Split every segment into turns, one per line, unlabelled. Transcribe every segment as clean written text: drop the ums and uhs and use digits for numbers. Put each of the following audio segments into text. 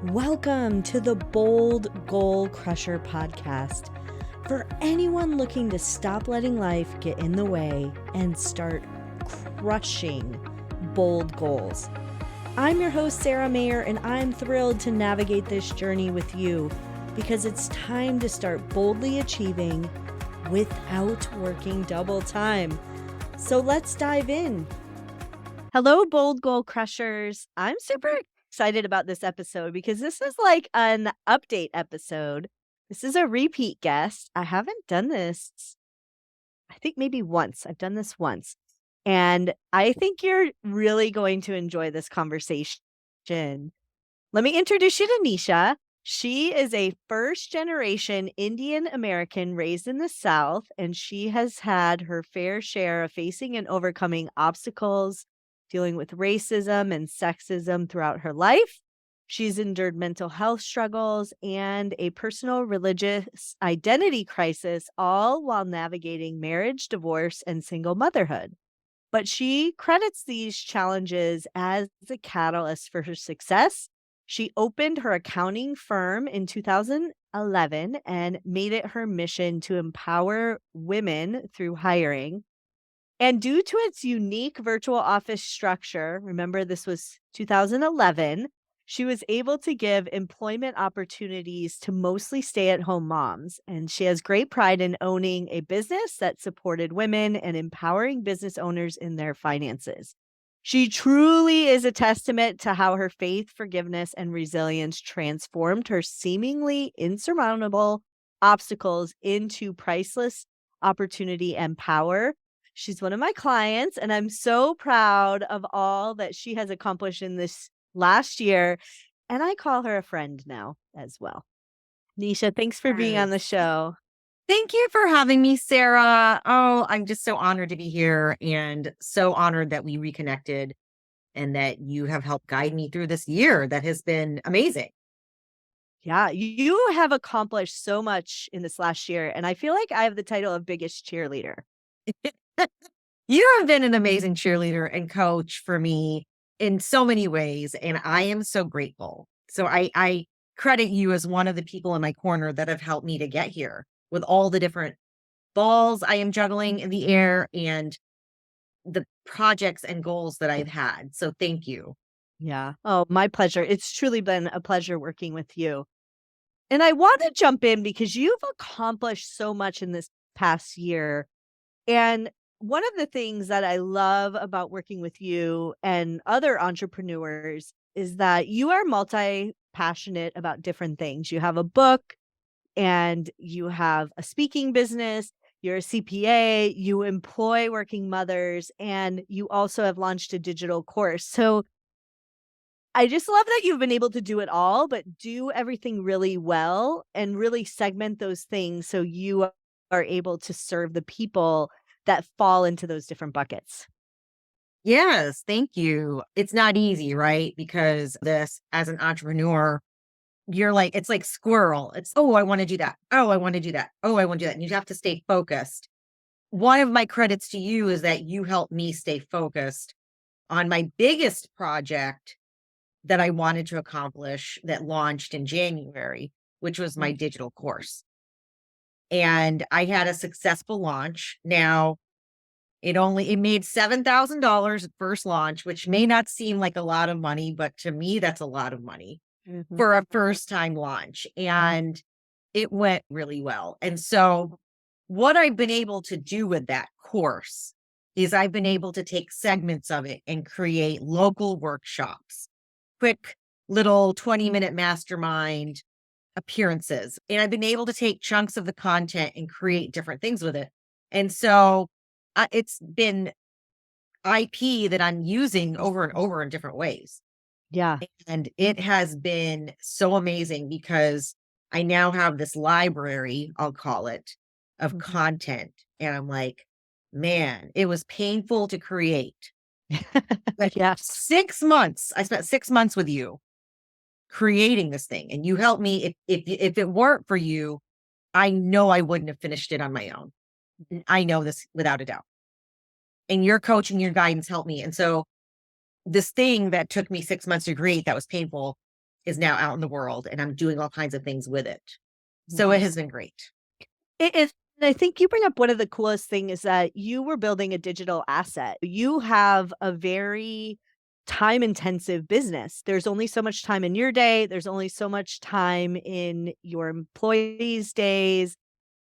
Welcome to the Bold Goal Crusher podcast for anyone looking to stop letting life get in the way and start crushing bold goals. I'm your host, Sarah Mayer, and I'm thrilled to navigate this journey with you because it's time to start boldly achieving without working double time. So let's dive in. Hello, Bold Goal Crushers. I'm super excited about this episode because this is like an update episode. This is a repeat guest. I haven't done this, I think maybe once. I've done this once. And I think you're really going to enjoy this conversation. Let me introduce you to Nesha. She is a first generation Indian American raised in the South, and she has had her fair share of facing and overcoming obstacles, dealing with racism and sexism throughout her life. She's endured mental health struggles and a personal religious identity crisis, all while navigating marriage, divorce, and single motherhood. But she credits these challenges as a catalyst for her success. She opened her accounting firm in 2011 and made it her mission to empower women through hiring. And due to its unique virtual office structure, remember this was 2011, she was able to give employment opportunities to mostly stay-at-home moms. And she has great pride in owning a business that supported women and empowering business owners in their finances. She truly is a testament to how her faith, forgiveness, and resilience transformed her seemingly insurmountable obstacles into priceless opportunity and power. She's one of my clients, and I'm so proud of all that she has accomplished in this last year. And I call her a friend now as well. Nesha, thanks for being on the
Yes.
show.
Thank you for having me, Sarah. Oh, I'm just so honored to be here and so honored that we reconnected and that you have helped guide me through this year that has been amazing.
Yeah, you have accomplished so much in this last year, and I feel like I have the title of biggest cheerleader.
You have been an amazing cheerleader and coach for me in so many ways, and I am so grateful. So I credit you as one of the people in my corner that have helped me to get here with all the different balls I am juggling in the air and the projects and goals that I've had. So thank you.
Yeah. Oh, my pleasure. It's truly been a pleasure working with you. And I want to jump in because you've accomplished so much in this past year. And one of the things that I love about working with you and other entrepreneurs is that you are multi passionate about different things. You have a book and you have a speaking business, you're a CPA, you employ working mothers, and you also have launched a digital course. So I just love that you've been able to do it all, but do everything really well and really segment those things so you are able to serve the people that fall into those different buckets.
Yes, thank you. It's not easy, right? Because this, as an entrepreneur, you're like, it's like squirrel. It's, oh, I want to do that. Oh, I want to do that. Oh, I want to do that. And you have to stay focused. One of my credits to you is that you helped me stay focused on my biggest project that I wanted to accomplish that launched in January, which was my digital course. And I had a successful launch. Now, it made $7,000 at first launch, which may not seem like a lot of money, but to me, that's a lot of money
Mhm.
for a first time launch. And it went really well. And so what I've been able to do with that course is I've been able to take segments of it and create local workshops, quick little 20-minute mastermind appearances. And I've been able to take chunks of the content and create different things with it. And so it's been IP that I'm using over and over in different ways.
Yeah.
And it has been so amazing because I now have this library, I'll call it, of
Mhm.
content. And I'm like, man, it was painful to create. But
Yes.
6 months, I spent 6 months with you creating this thing. And you helped me. If it weren't for you, I know I wouldn't have finished it on my own. I know this without a doubt. And your coaching, your guidance helped me. And so this thing that took me 6 months to create that was painful is now out in the world, and I'm doing all kinds of things with it. So it
Mhm.
has been great.
And I think you bring up one of the coolest thing is that you were building a digital asset. You have a very time intensive business. There's only so much time in your day. There's only so much time in your employees' days.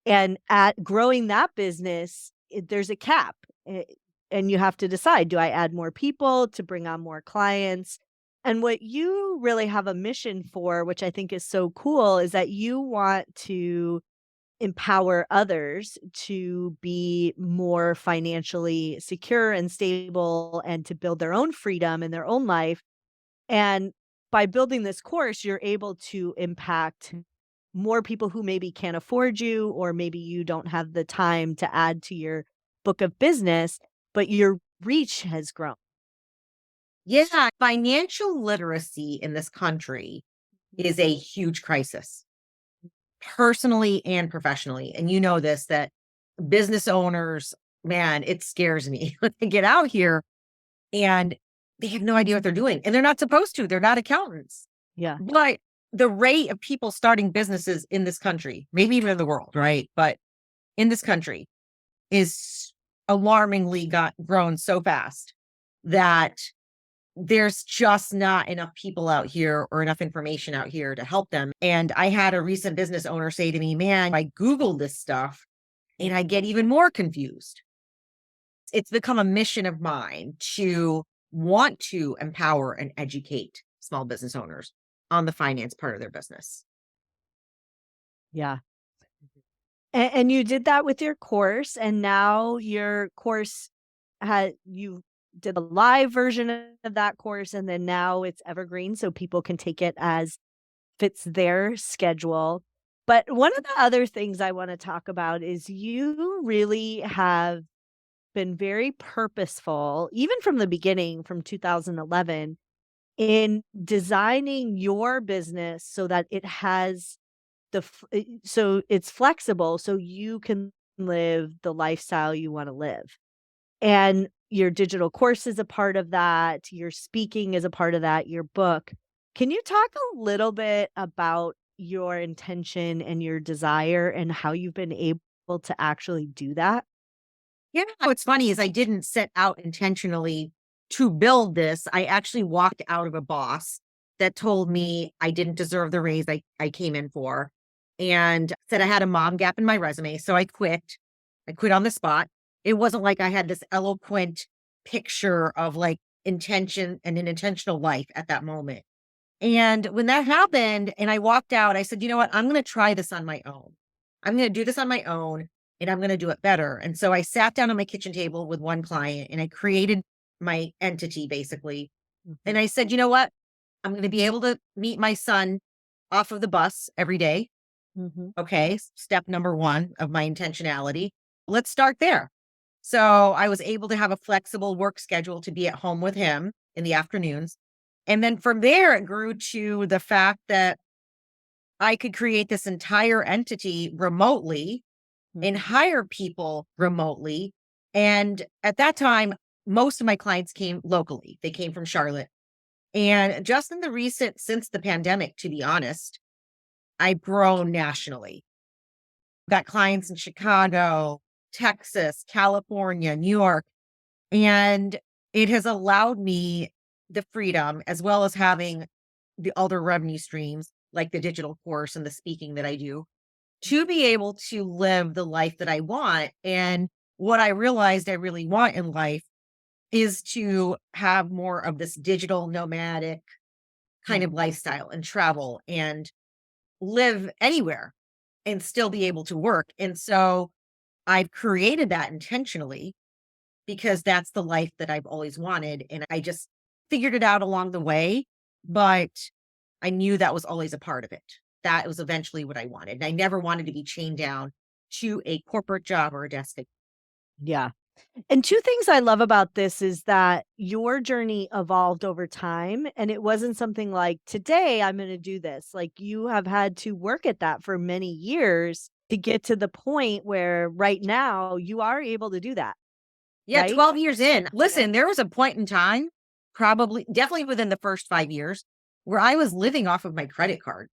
And at growing that business, there's a cap. And you have to decide, do I add more people to bring on more clients? And what you really have a mission for, which I think is so cool, is that you want to empower others to be more financially secure and stable and to build their own freedom in their own life. And by building this course, you're able to impact more people who maybe can't afford you, or maybe you don't have the time to add to your book of business, but your reach has grown.
Yeah, financial literacy in this country is a huge crisis, personally and professionally. And you know this, that business owners, man, it scares me when they get out here and they have no idea what they're doing. And they're not supposed to. They're not accountants.
Yeah.
But the rate of people starting businesses in this country, maybe even in the world, right? But in this country is alarmingly got grown so fast that there's just not enough people out here or enough information out here to help them. And I had a recent business owner say to me, man, I Googled this stuff and I get even more confused. It's become a mission of mine to want to empower and educate small business owners on the finance part of their business.
Yeah. And you did that with your course, and now your course had you did a live version of that course, and then now it's evergreen, so people can take it as fits their schedule. But one of the other things I wanna talk about is you really have been very purposeful, even from the beginning, from 2011, in designing your business so that it has so it's flexible so you can live the lifestyle you wanna live. And your digital course is a part of that, your speaking is a part of that, your book. Can you talk a little bit about your intention and your desire and how you've been able to actually do that?
Yeah, what's funny is I didn't set out intentionally to build this. I actually walked out of a boss that told me I didn't deserve the raise I came in for and said I had a mom gap in my resume. So I quit. I quit on the spot. It wasn't like I had this eloquent picture of like intention and an intentional life at that moment. And when that happened and I walked out, I said, you know what? I'm going to try this on my own. I'm going to do this on my own and I'm going to do it better. And so I sat down at my kitchen table with one client and I created my entity basically.
Mhm,
And I said, you know what? I'm going to be able to meet my son off of the bus every day.
mhm.
Okay. Step number one of my intentionality. Let's start there. So I was able to have a flexible work schedule to be at home with him in the afternoons. And then from there, it grew to the fact that I could create this entire entity remotely and
Mhm.
hire people remotely. And at that time, most of my clients came locally. They came from Charlotte. And just in the recent, since the pandemic, to be honest, I've grown nationally. Got clients in Chicago, Texas, California, New York. And it has allowed me the freedom as well as having the other revenue streams like the digital course and the speaking that I do to be able to live the life that I want. And what I realized I really want in life is to have more of this digital nomadic kind of
Mhm.
lifestyle and travel and live anywhere and still be able to work. And so I've created that intentionally because that's the life that I've always wanted. And I just figured it out along the way, but I knew that was always a part of it. That was eventually what I wanted. And I never wanted to be chained down to a corporate job or a desk.
Yeah. And 2 things I love about this is that your journey evolved over time, and it wasn't something like, "Today, I'm gonna do this." Like, you have had to work at that for many years to get to the point where right now you are able to do that,
Yeah,
right?
12 years in.
Yeah.
Listen, there was a point in time, probably definitely within the first 5 years, where I was living off of my credit card,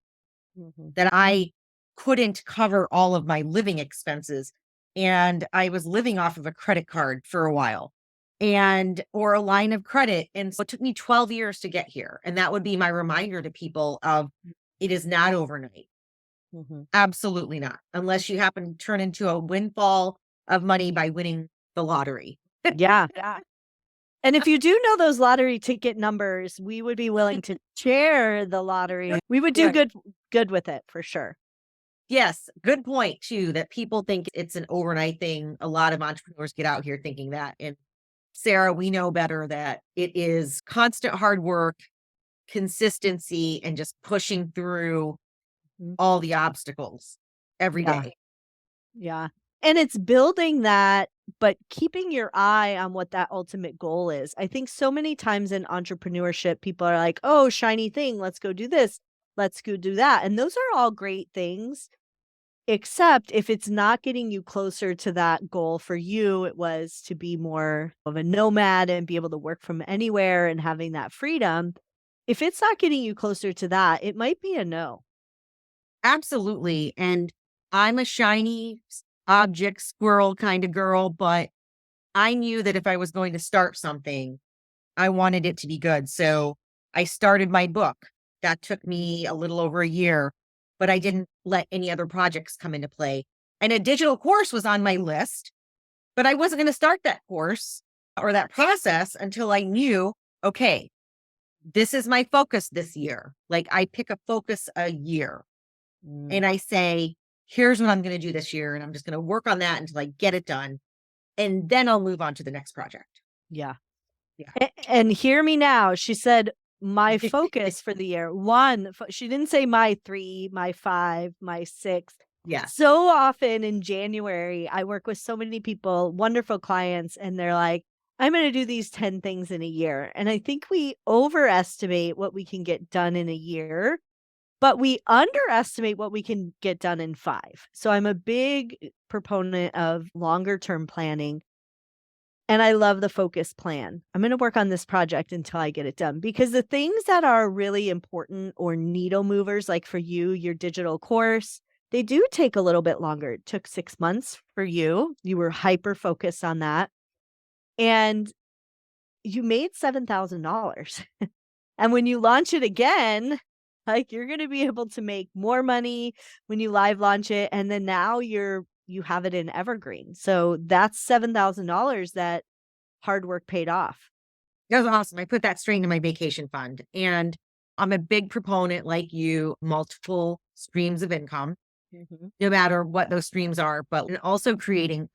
Mhm.
that I couldn't cover all of my living expenses. And I was living off of a credit card for a while or a line of credit. And so it took me 12 years to get here. And that would be my reminder to people of it is not overnight.
Mhm.
Absolutely not. Unless you happen to turn into a windfall of money by winning the lottery.
Yeah. And if you do know those lottery ticket numbers, we would be willing to share the lottery. We would do
Yeah.
good with it for sure.
Yes, good point too, that people think it's an overnight thing. A lot of entrepreneurs get out here thinking that. And Sarah, we know better that it is constant hard work, consistency, and just pushing through
Mhm.
all the obstacles every
Yeah.
day.
Yeah. And it's building that, but keeping your eye on what that ultimate goal is. I think so many times in entrepreneurship, people are like, oh, shiny thing, let's go do this, let's go do that. And those are all great things, except if it's not getting you closer to that goal. For you, it was to be more of a nomad and be able to work from anywhere and having that freedom. If it's not getting you closer to that, it might be a no.
Absolutely. And I'm a shiny object squirrel kind of girl, but I knew that if I was going to start something, I wanted it to be good. So I started my book. That took me a little over a year, but I didn't let any other projects come into play. And a digital course was on my list, but I wasn't going to start that course or that process until I knew, okay, this is my focus this year. Like I pick a focus a year
Mm,
and I say, here's what I'm going to do this year. And I'm just going to work on that until I get it done. And then I'll move on to the next project.
yeah.
Yeah.
And hear me now. She said, my focus for the year, she didn't say my 3, my 5, my 6.
Yeah.
So often in January, I work with so many people, wonderful clients, and they're like, I'm going to do these 10 things in a year. And I think we overestimate what we can get done in a year, but we underestimate what we can get done in 5. So I'm a big proponent of longer term planning. And I love the focus plan. I'm going to work on this project until I get it done, because the things that are really important or needle movers, like for you, your digital course, they do take a little bit longer. It took 6 months for you. You were hyper focused on that. And you made $7,000. And when you launch it again, like, you're going to be able to make more money when you live launch it. And then now you have it in evergreen. So that's $7,000 that hard work paid off.
That was awesome. I put that straight into my vacation fund. And I'm a big proponent, like you, multiple streams of income,
Mhm.
no matter what those streams are, but and also
Yeah.
creating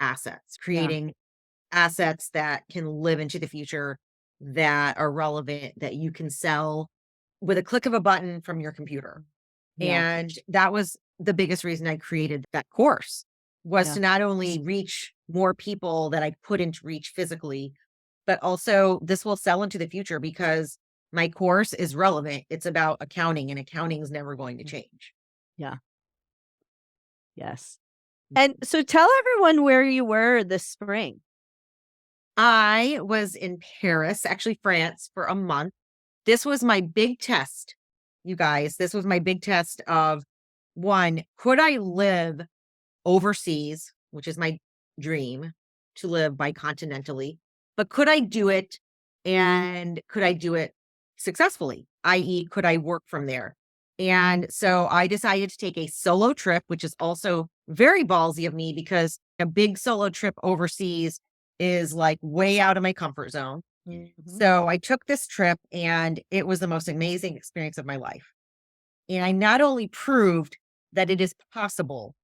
assets that can live into the future, that are relevant, that you can sell with a click of a button from your computer.
Yeah.
And that was the biggest reason I created that course, was
Yeah.
to not only reach more people that I couldn't reach physically, but also this will sell into the future because my course is relevant. It's about accounting, and accounting is never going to
Mm.
change.
Yeah. Yes. And so tell everyone where you were this spring.
I was in Paris, actually France, for a month. This was my big test, you guys. This was my big test of, one, could I live overseas, which is my dream to live bicontinentally, but could I do it, and could I do it successfully? I.e., could I work from there? And so I decided to take a solo trip, which is also very ballsy of me because a big solo trip overseas is like way out of my comfort zone.
Mhm.
So I took this trip and it was the most amazing experience of my life. And I not only proved that it is possible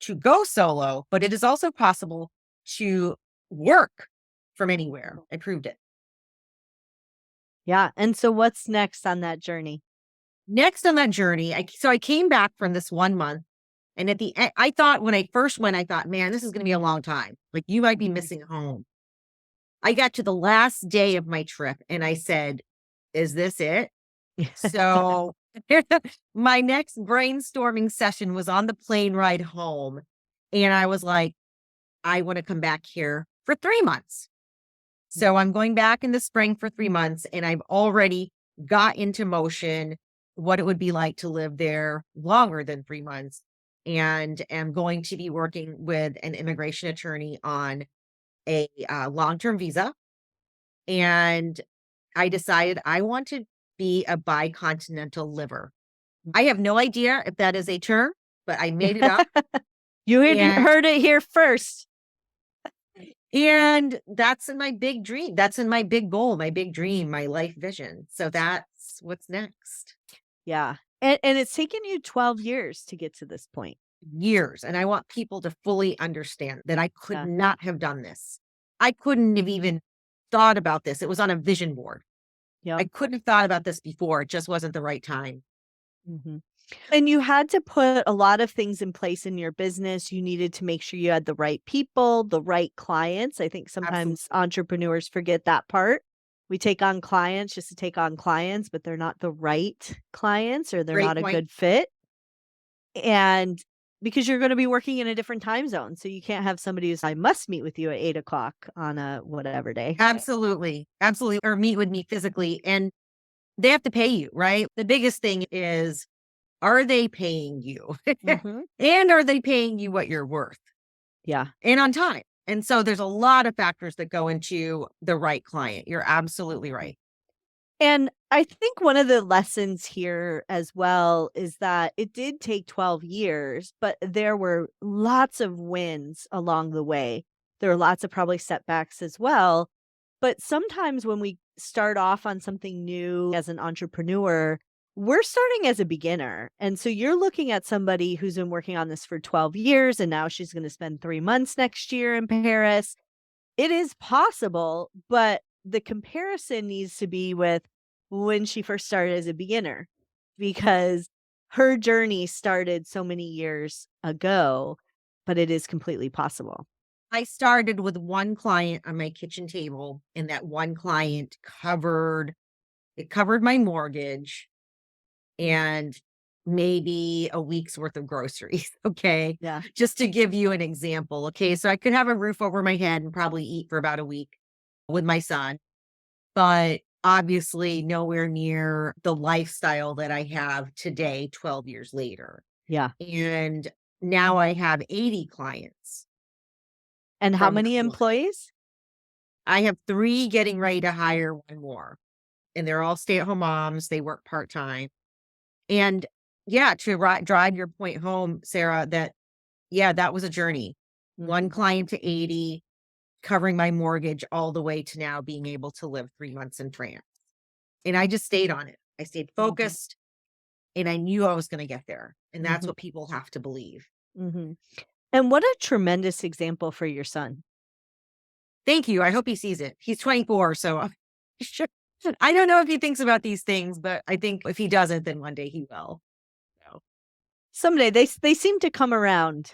to go solo, but it is also possible to work from anywhere. I proved it.
Yeah. And so what's next on that journey?
Next on that journey, I came back from this 1 month, and at the end, I thought when I first went, I thought, man, this is going to be a long time. Like you might be missing home. I got to the last day of my trip, and I said, "Is this it?" So my next brainstorming session was on the plane ride home, and I was like, I want to come back here for 3 months. So I'm going back in the spring for 3 months, and I've already got into motion what it would be like to live there longer than 3 months, and am going to be working with an immigration attorney on a long-term visa. And I decided I want to be a bicontinental liver. I have no idea if that is a term, but I made it up.
You
And
heard it here first.
and that's in my big dream. That's in my big goal, my big dream, my life vision. So that's what's next.
Yeah. And it's taken you 12 years to get to this point.
Years. And I want people to fully understand that I could
Yeah.
not have done this. I couldn't have even thought about this. It was on a vision board.
Yeah.
I couldn't have thought about this before. It just wasn't the right time.
Mm-hmm. And you had to put a lot of things in place in your business. You needed to make sure you had the right people, the right clients. I think
Absolutely.
sometimes entrepreneurs forget that part. We take on clients just to take on clients, but they're not the right clients or they're
Great
not a
point.
good fit. And because you're going to be working in a different time zone. So you can't have somebody who's, I must meet with you at 8 o'clock on a whatever day.
Absolutely. Absolutely. Or meet with me physically. And they have to pay you, right? The biggest thing is, are they paying you?
Mhm.
And are they paying you what you're worth
Yeah.
and on time? And so there's a lot of factors that go into the right client. You're absolutely right.
And I think one of the lessons here as well is that it did take 12 years, but there were lots of wins along the way. There were lots of probably setbacks as well. But sometimes when we start off on something new as an entrepreneur, we're starting as a beginner. And so you're looking at somebody who's been working on this for 12 years and now she's going to spend 3 months next year in Paris. It is possible, but the comparison needs to be with when she first started as a beginner, because her journey started so many years ago, but it is completely possible.
I started with one client on my kitchen table, and that one client covered my mortgage and maybe a week's worth of groceries. Okay.
Yeah.
Just to give you an example. Okay. So I could have a roof over my head and probably eat for about a week with my son, but obviously nowhere near the lifestyle that I have today, 12 years later.
Yeah.
And now I have 80 clients
And how
from
many
one.
employees?
I have 3 getting ready to hire 1 more, and they're all stay-at-home moms. They work part-time. And yeah, to drive your point home, Sarah, that yeah, that was a journey. One
Mhm.
client to 80, covering my mortgage all the way to now being able to live 3 months in France. And I just stayed on it. I stayed focused, and I knew I was gonna get there. And that's
Mhm.
what people have to believe.
Mhm. And what a tremendous example for your son.
Thank you. I hope he sees it. He's 24, so sure. I don't know if he thinks about these things, but I think if he doesn't, then one day he will. So,
Someday they seem to come around.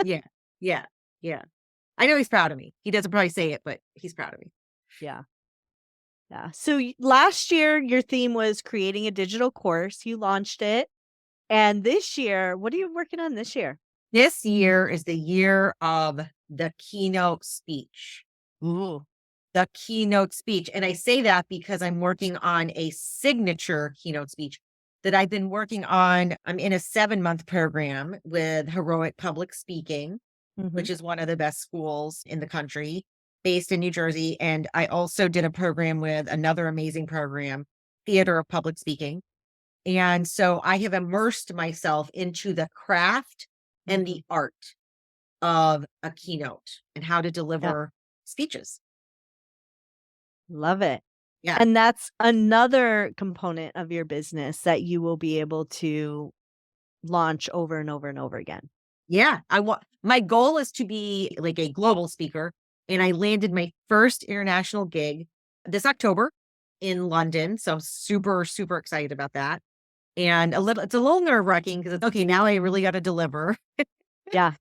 yeah, yeah, yeah. I know he's proud of me. He doesn't probably say it, but he's proud of me.
Yeah. Yeah. So last year your theme was creating a digital course. You launched it. And this year, what are you working on this year?
This year is the year of the keynote speech.
Ooh.
The keynote speech. And I say that because I'm working on a signature keynote speech that I've been working on. I'm in a 7-month program with Heroic Public Speaking,
Mhm.
which is one of the best schools in the country, based in New Jersey. And I also did a program with another amazing program, Theater of Public Speaking. And so I have immersed myself into the craft and
Mhm.
the art of a keynote and how to
Yeah.
deliver speeches.
Love it.
Yeah.
And that's another component of your business that you will be able to launch over and over and over again.
Yeah. My goal is to be like a global speaker. And I landed my first international gig this October in London. So I'm super, super excited about that. And it's a little nerve wracking because it's okay. Now I really got to deliver.
Yeah.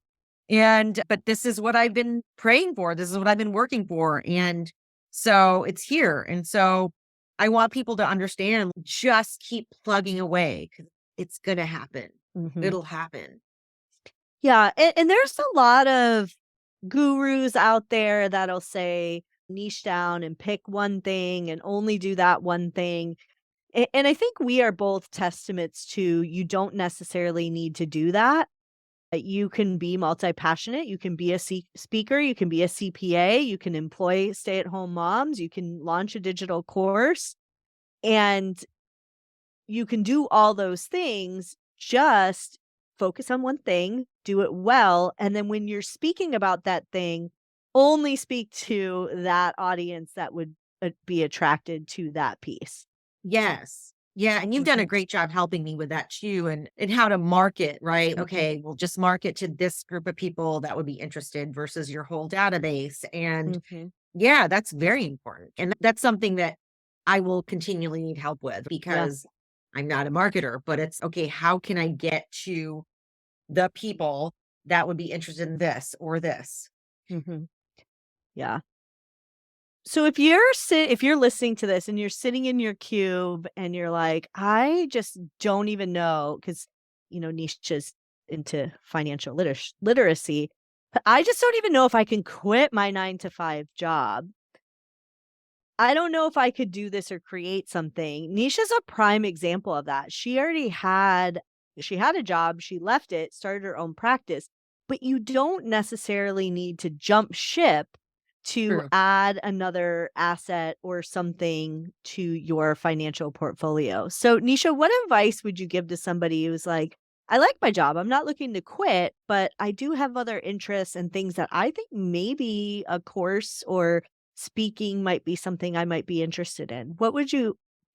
But this is what I've been praying for. This is what I've been working for. And so it's here. And so I want people to understand, just keep plugging away because it's going to happen.
Mhm.
It'll happen.
Yeah, and there's a lot of gurus out there that'll say niche down and pick one thing and only do that one thing. And I think we are both testaments to you don't necessarily need to do that. You can be multi-passionate, you can be a speaker, you can be a CPA, you can employ stay-at-home moms, you can launch a digital course, and you can do all those things, just focus on one thing, do it well, and then when you're speaking about that thing, only speak to that audience that would, be attracted to that piece.
Yes. Yeah, and you've done a
Mhm,
great job helping me with that too, and how to market, right?
mhm,
Okay, well, just market to this group of people that would be interested versus your whole database. And
mhm.
yeah, that's very important. And that's something that I will continually need help with
Yeah,
because I'm not a marketer, but it's okay, how can I get to the people that would be interested in this or this?
mhm, yeah. So if you're listening to this and you're sitting in your cube and you're like, "I just don't even know," because Nisha's into financial literacy. "I just don't even know if I can quit my 9 to 5 job. I don't know if I could do this or create something." Nisha's a prime example of that. She had a job, she left it, started her own practice, but you don't necessarily need to jump ship to
True.
add another asset or something to your financial portfolio. So, Nisha, what advice would you give to somebody who's like, "I like my job. I'm not looking to quit, but I do have other interests and things that I think maybe a course or speaking might be something I might be interested in."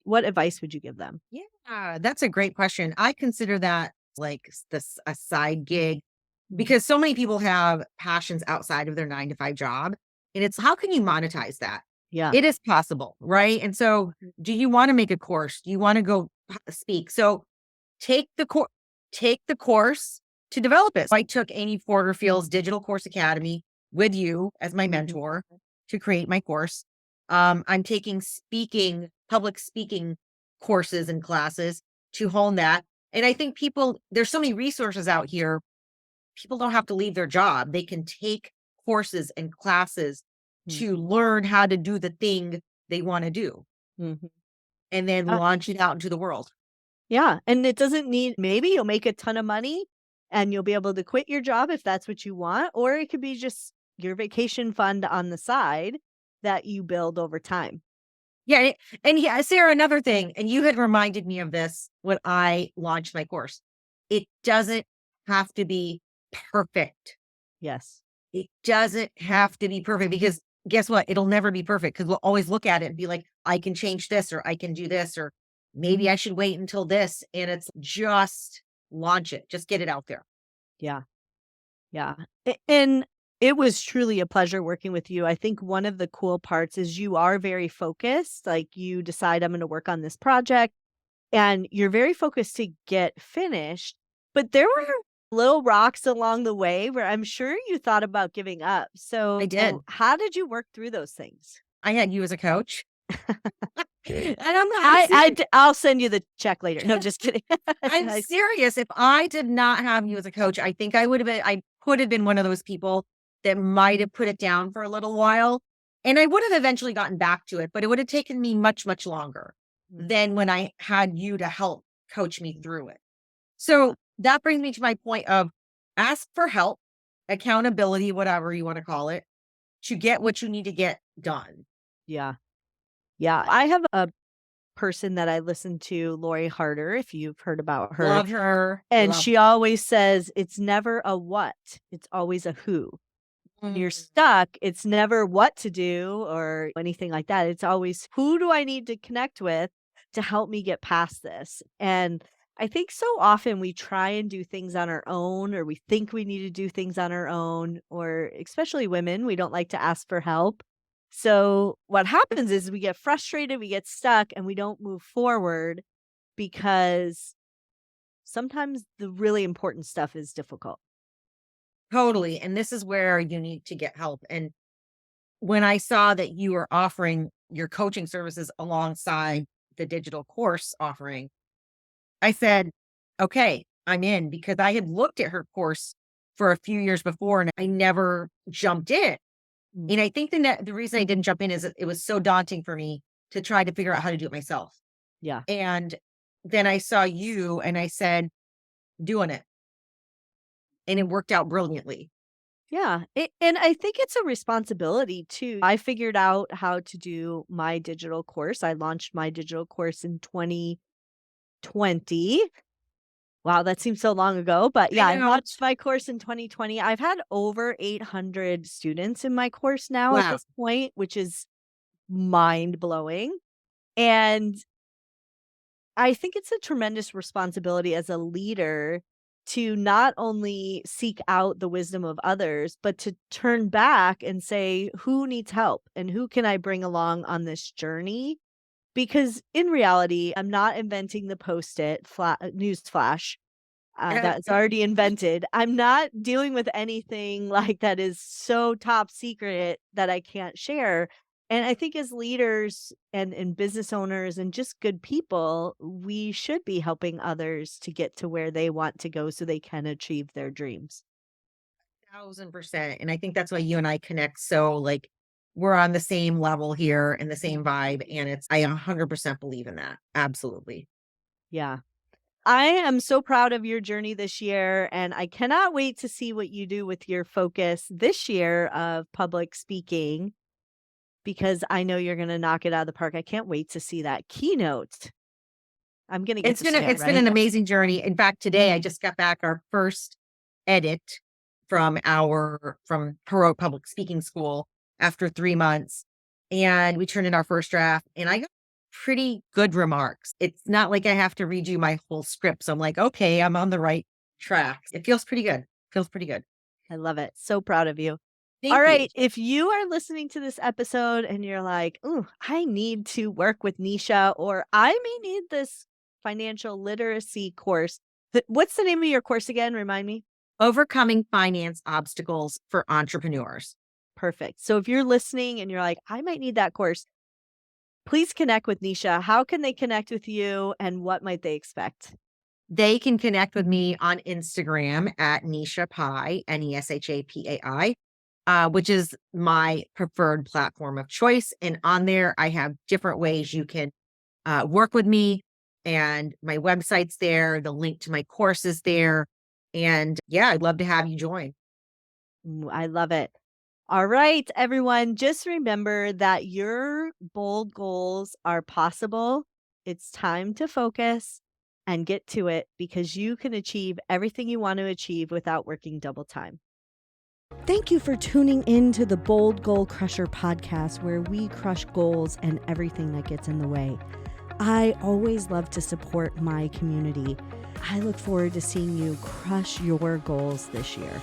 What advice would you give them?
Yeah, that's a great question. I consider that like this a side gig
Mhm.
because so many people have passions outside of their 9 to 5 job. And it's how can you monetize that?
Yeah.
It is possible, right? And so,
Mhm.
do you want to make a course? Do you want to go speak? So, take the course, take the course to develop it. So I took Amy Porterfield's Digital Course Academy with you as my
Mhm.
mentor to create my course. I'm taking public speaking courses and classes to hone that. And I think there's so many resources out here. People don't have to leave their job. They can take courses and classes to
Mhm.
learn how to do the thing they want to do
Mhm.
and then
Yeah.
launch it out into the world.
Yeah, and it doesn't need maybe you'll make a ton of money and you'll be able to quit your job if that's what you want, or it could be just your vacation fund on the side that you build over time.
Yeah, and yeah, Sarah, another thing, and you had reminded me of this when I launched my course. It doesn't have to be perfect.
Yes.
It doesn't have to be perfect because guess what? It'll never be perfect because we'll always look at it and be like, I can change this or I can do this or maybe I should wait until this. And it's just launch it, just get it out there.
Yeah. Yeah. And it was truly a pleasure working with you. I think one of the cool parts is you are very focused. Like you decide I'm going to work on this project and you're very focused to get finished. But there were little rocks along the way where I'm sure you thought about giving up.
I
So,
did.
how did you work through those things?
I had you as a coach. And I'm
I'll send you the check later. No, just kidding.
I'm
Nice.
serious. If I did not have you as a coach, I think I could have been one of those people that might have put it down for a little while. And I would have eventually gotten back to it, but it would have taken me much, much longer
Mm,
than when I had you to help coach me through it. So that brings me to my point of ask for help, accountability, whatever you want to call it, to get what you need to get done.
yeah. Yeah. I have a person that I listen to, Lori Harder, if you've heard about her.
Love her.
And
Love
she always says, "It's never a what, it's always a who." When you're
her.
stuck, it's never what to do or anything like that. It's always, "Who do I need to connect with to help me get past this?" And I think so often we try and do things on our own, or we think we need to do things on our own, or especially women, we don't like to ask for help. So what happens is we get frustrated, we get stuck, and we don't move forward because sometimes the really important stuff is difficult.
Totally. And this is where you need to get help. And when I saw that you were offering your coaching services alongside the digital course offering, I said, okay, I'm in because I had looked at her course for a few years before and I never jumped in.
Mm,
And I think the reason I didn't jump in is that it was so daunting for me to try to figure out how to do it myself.
Yeah.
And then I saw you and I said, doing it. And it worked out brilliantly.
Yeah. And I think it's a responsibility too. I figured out how to do my digital course. I launched my digital course in 2020. Wow, that seems so long ago. But
I
yeah, I
know.
launched my course in 2020. I've had over 800 students in my course now at
Wow.
this point, which is mind blowing. And I think it's a tremendous responsibility as a leader to not only seek out the wisdom of others, but to turn back and say, who needs help and who can I bring along on this journey? Because in reality, I'm not inventing the post-it news flash that's already invented. I'm not dealing with anything like that is so top secret that I can't share. And I think as leaders and business owners and just good people, we should be helping others to get to where they want to go so they can achieve their dreams.
1000%. And I think that's why you and I connect. So like we're on the same level here and the same vibe. And I 100% believe in that. Absolutely.
Yeah. I am so proud of your journey this year, and I cannot wait to see what you do with your focus this year of public speaking because I know you're gonna knock it out of the park. I can't wait to see that keynote. I'm gonna get to see it,
It's been
right?
an amazing journey. In fact, today I just got back our first edit from Heroic Public Speaking School after 3 months. And we turned in our first draft and I got pretty good remarks. It's not like I have to redo my whole script. So I'm like, okay, I'm on the right track. It feels pretty good. Feels pretty good.
I love it. So proud of you. All
Thank you.
right, if you are listening to this episode and you're like, "Ooh, I need to work with Nisha," or "I may need this financial literacy course." What's the name of your course again? Remind me.
Overcoming finance obstacles for entrepreneurs.
Perfect. So if you're listening and you're like, "I might need that course," please connect with Nisha. How can they connect with you and what might they expect?
They can connect with me on Instagram at Nesha Pai, Neshapai, which is my preferred platform of choice. And on there, I have different ways you can work with me. And my website's there. The link to my course is there. And yeah, I'd love to have you join.
I love it. All right, everyone, just remember that your bold goals are possible. It's time to focus and get to it because you can achieve everything you want to achieve without working double time. Thank you for tuning in to the Bold Goal Crusher podcast, where we crush goals and everything that gets in the way. I always love to support my community. I look forward to seeing you crush your goals this year.